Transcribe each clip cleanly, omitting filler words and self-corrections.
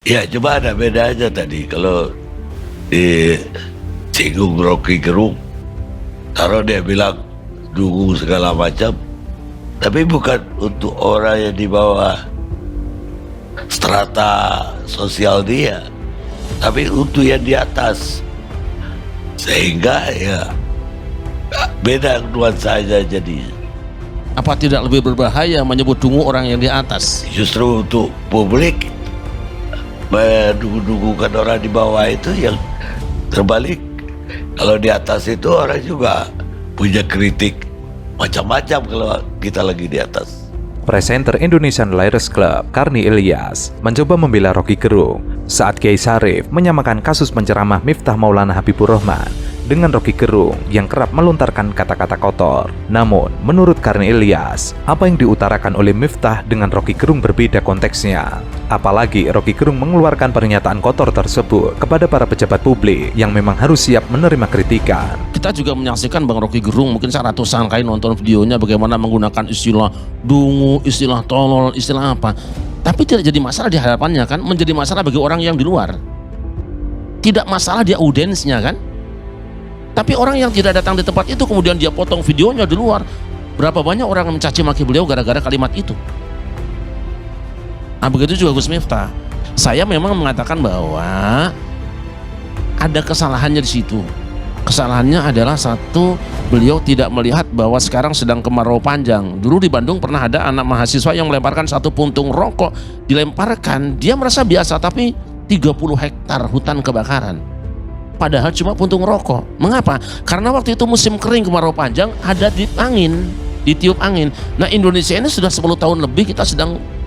Ya, cuma ada bedanya tadi kalau di singgung Rocky Gerung, kalau dia bilang dukung segala macam, tapi bukan untuk orang yang di bawah strata sosial dia, tapi untuk yang di atas. Sehingga ya beda nuansanya jadinya. Apa tidak lebih berbahaya menyebut dungu orang yang di atas? Justru untuk publik mendukung-dukungkan orang di bawah itu yang terbalik. Kalau di atas itu orang juga punya kritik macam-macam kalau kita lagi di atas. Presenter Indonesian Liars Club, Karni Ilyas, mencoba membela Rocky Gerung saat Kiai Sarif menyamakan kasus penceramah Miftah Maulana Habibur Rahman dengan Rocky Gerung yang kerap melontarkan kata-kata kotor. Namun, menurut Karni Ilyas, apa yang diutarakan oleh Miftah dengan Rocky Gerung berbeda konteksnya. Apalagi Rocky Gerung mengeluarkan pernyataan kotor tersebut kepada para pejabat publik yang memang harus siap menerima kritikan. Kita juga menyaksikan Bang Rocky Gerung, mungkin saya ratusan kali nonton videonya bagaimana menggunakan istilah dungu, istilah tolol, istilah apa. Tapi tidak jadi masalah di hadapannya kan, menjadi masalah bagi orang yang di luar. Tidak masalah di audiensnya kan. Tapi orang yang tidak datang di tempat itu kemudian dia potong videonya di luar. Berapa banyak orang yang mencaci maki beliau gara-gara kalimat itu. Nah begitu juga Gus Miftah. Saya memang mengatakan bahwa ada kesalahannya di situ. Kesalahannya adalah satu, beliau tidak melihat bahwa sekarang sedang kemarau panjang. Dulu di Bandung pernah ada anak mahasiswa yang melemparkan satu puntung rokok, dilemparkan, dia merasa biasa, tapi 30 hektar hutan kebakaran. Padahal cuma puntung rokok. Mengapa? Karena waktu itu musim kering kemarau panjang, ada ditiup angin. Nah Indonesia ini sudah 10 tahun lebih kita sedang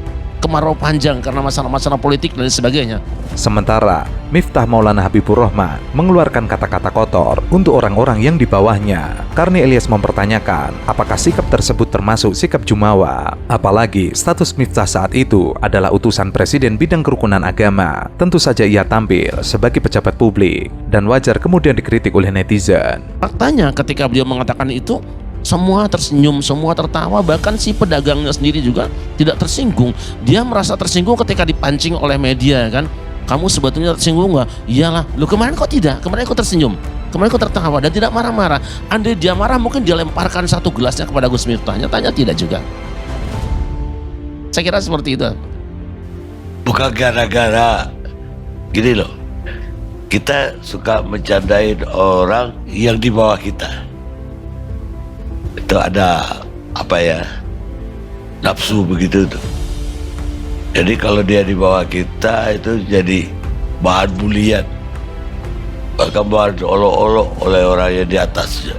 kemarau panjang karena masalah-masalah politik dan sebagainya. Sementara, Miftah Maulana Habibur Rahman mengeluarkan kata-kata kotor untuk orang-orang yang di bawahnya. Karni Ilyas mempertanyakan apakah sikap tersebut termasuk sikap jumawa. Apalagi status Miftah saat itu adalah utusan Presiden bidang kerukunan agama. Tentu saja ia tampil sebagai pejabat publik dan wajar kemudian dikritik oleh netizen. Faktanya ketika beliau mengatakan itu, semua tersenyum, semua tertawa, bahkan si pedagangnya sendiri juga tidak tersinggung. Dia merasa tersinggung ketika dipancing oleh media kan. Kamu sebetulnya tersinggung nggak? Iyalah, lu kemarin kok tidak? Kemarin kok tersenyum, kemarin kok tertawa dan tidak marah-marah. Andai dia marah mungkin dia lemparkan satu gelasnya kepada Gus Miftah. Nyatanya tidak juga. Saya kira seperti itu. Bukan gara-gara gini loh, kita suka mencandain orang yang di bawah kita. Itu ada apa ya, nafsu begitu tuh. Jadi kalau dia di bawah kita itu jadi bahan bulian, bahkan bahan olok-olok oleh orang yang di atasnya.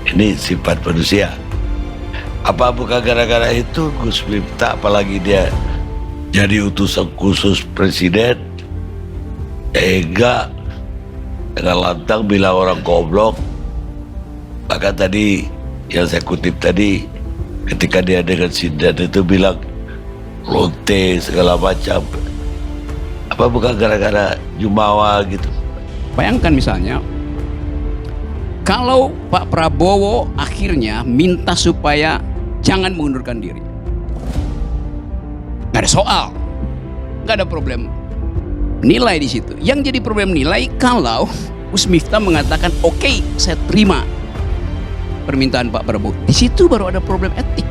Ini sifat manusia. Apa bukan gara-gara itu Gus Miftah, apalagi dia jadi utusan khusus presiden, enggak dengan lantang bilang orang goblok. Bahkan tadi yang saya kutip tadi, ketika dia dengan Sindan itu bilang lonte segala macam, apa bukan gara-gara jumawa gitu? Bayangkan misalnya kalau Pak Prabowo akhirnya minta supaya jangan mengundurkan diri, nggak ada soal, nggak ada problem nilai di situ. Yang jadi problem nilai kalau Gus Miftah mengatakan oke, saya terima permintaan Pak Prabowo. Di situ baru ada problem etik.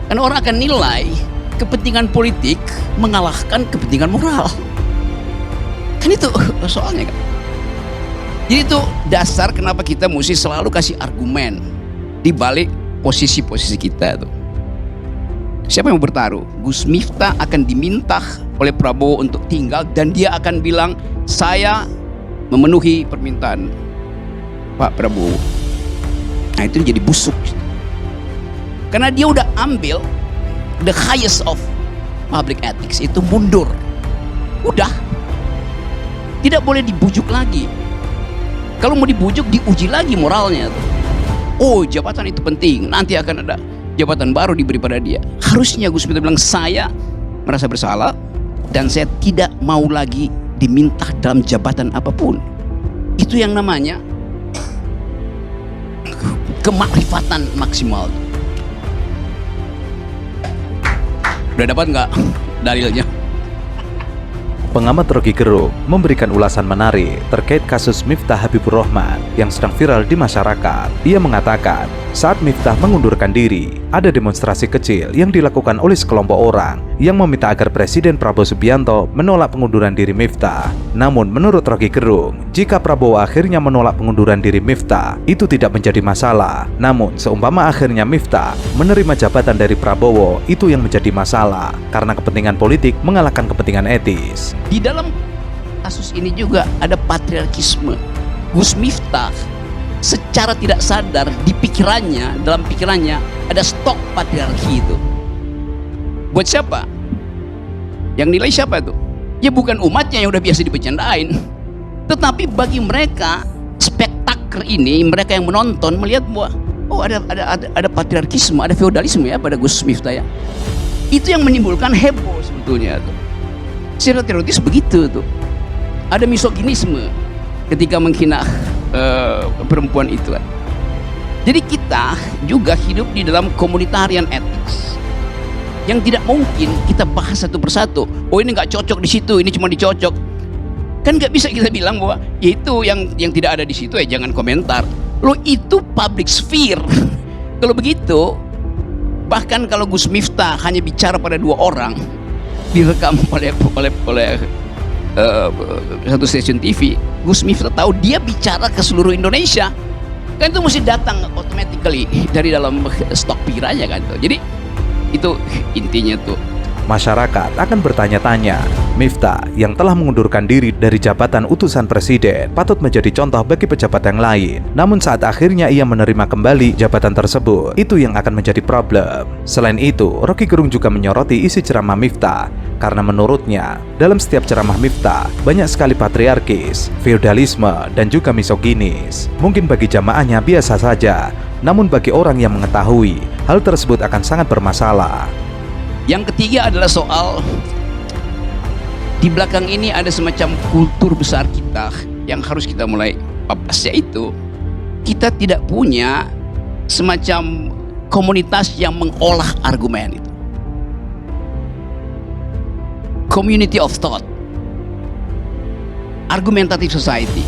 Karena orang akan nilai kepentingan politik mengalahkan kepentingan moral. Kan itu soalnya kan. Jadi itu dasar kenapa kita mesti selalu kasih argumen di balik posisi-posisi kita tuh. Siapa yang mau bertaruh? Gus Miftah akan diminta oleh Prabowo untuk tinggal dan dia akan bilang saya memenuhi permintaan Pak Prabowo. Nah itu jadi busuk karena dia udah ambil the highest of public ethics, itu mundur. Udah tidak boleh dibujuk lagi. Kalau mau dibujuk diuji lagi moralnya. Oh jabatan itu penting, nanti akan ada jabatan baru diberi pada dia. Harusnya Gus Miftah bilang saya merasa bersalah dan saya tidak mau lagi diminta dalam jabatan apapun. Itu yang namanya kemakrifatan maksimal. Udah dapat nggak dalilnya? Pengamat Rocky Gerung memberikan ulasan menarik terkait kasus Miftah Habibur Rahman yang sedang viral di masyarakat. Ia mengatakan, saat Miftah mengundurkan diri, ada demonstrasi kecil yang dilakukan oleh sekelompok orang yang meminta agar Presiden Prabowo Subianto menolak pengunduran diri Miftah. Namun menurut Rocky Gerung, jika Prabowo akhirnya menolak pengunduran diri Miftah, itu tidak menjadi masalah. Namun seumpama akhirnya Miftah menerima jabatan dari Prabowo, itu yang menjadi masalah karena kepentingan politik mengalahkan kepentingan etis. Di dalam kasus ini juga ada patriarkisme. Gus Miftah secara tidak sadar di pikirannya, dalam pikirannya ada stok patriarki itu. Buat siapa? Yang nilai siapa itu? Ya bukan umatnya yang udah biasa dibercandain, tetapi bagi mereka spektakel ini, mereka yang menonton melihat bahwa oh ada patriarkisme, ada feodalisme ya pada Gus Miftah ya. Itu yang menimbulkan heboh sebetulnya tuh. Secara teoritis begitu tuh. Ada misoginisme ketika menghina perempuan itu kan. Jadi kita juga hidup di dalam komunitarian ethics yang tidak mungkin kita bahas satu persatu. Oh ini nggak cocok di situ, ini cuma dicocok. Kan nggak bisa kita bilang bahwa ya itu yang tidak ada di situ ya jangan komentar. Lo itu public sphere. Kalau begitu, bahkan kalau Gus Miftah hanya bicara pada 2 orang, direkam oleh satu stasiun TV, Gus Miftah tahu dia bicara ke seluruh Indonesia. Kan itu mesti datang automatically dari dalam stok pikirannya kan tuh. Jadi itu intinya tuh. Masyarakat akan bertanya-tanya, Miftah yang telah mengundurkan diri dari jabatan utusan presiden patut menjadi contoh bagi pejabat yang lain. Namun saat akhirnya ia menerima kembali jabatan tersebut, itu yang akan menjadi problem. Selain itu, Rocky Gerung juga menyoroti isi ceramah Miftah, karena menurutnya, dalam setiap ceramah Miftah, banyak sekali patriarkis, feodalisme, dan juga misoginis. Mungkin bagi jamaahnya biasa saja, namun bagi orang yang mengetahui, hal tersebut akan sangat bermasalah. Yang ketiga adalah soal di belakang ini ada semacam kultur besar kita yang harus kita mulai papas, yaitu kita tidak punya semacam komunitas yang mengolah argumen itu. Community of thought, argumentative society.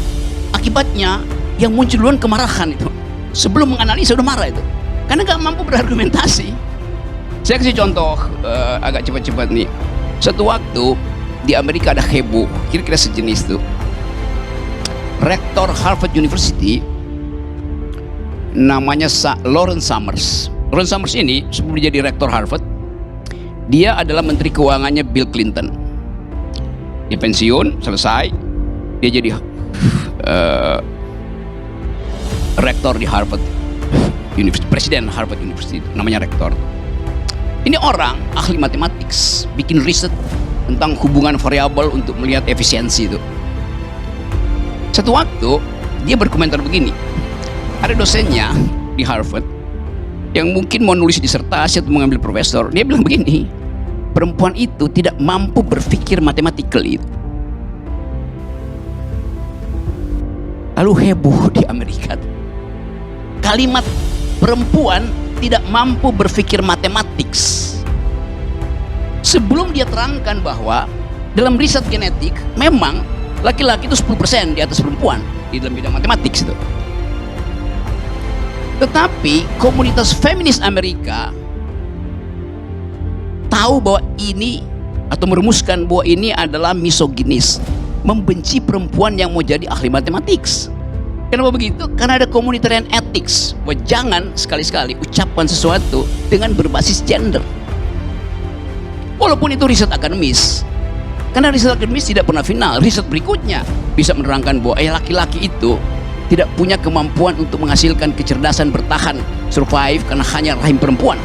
Akibatnya yang muncul duluan kemarahan itu. Sebelum menganalisa udah marah itu, karena nggak mampu berargumentasi. Saya kasih contoh agak cepat-cepat nih. Satu waktu di Amerika ada heboh, kira-kira sejenis tuh. Rektor Harvard University namanya Lawrence Summers. Lawrence Summers ini sebelum dia jadi rektor Harvard, dia adalah menteri keuangannya Bill Clinton. Dia pensiun, selesai, dia jadi rektor di Harvard University, presiden Harvard University, namanya rektor. Ini orang ahli matematik, bikin riset tentang hubungan variabel untuk melihat efisiensi itu. Satu waktu dia berkomentar begini, ada dosennya di Harvard yang mungkin mau nulis disertasi atau mengambil profesor. Dia bilang begini, perempuan itu tidak mampu berpikir matematikally. Lalu heboh di Amerika. Kalimat perempuan tidak mampu berpikir matematik. Sebelum dia terangkan bahwa dalam riset genetik memang laki-laki itu 10% di atas perempuan di dalam bidang matematik itu. Tetapi komunitas feminis Amerika tahu bahwa ini atau merumuskan bahwa ini adalah misoginis, membenci perempuan yang mau jadi ahli matematik. Kenapa begitu? Karena ada communitarian ethics, bahwa jangan sekali-sekali ucapkan sesuatu dengan berbasis gender. Walaupun itu riset akademis, karena riset akademis tidak pernah final. Riset berikutnya bisa menerangkan bahwa laki-laki itu tidak punya kemampuan untuk menghasilkan kecerdasan bertahan, survive, karena hanya rahim perempuan.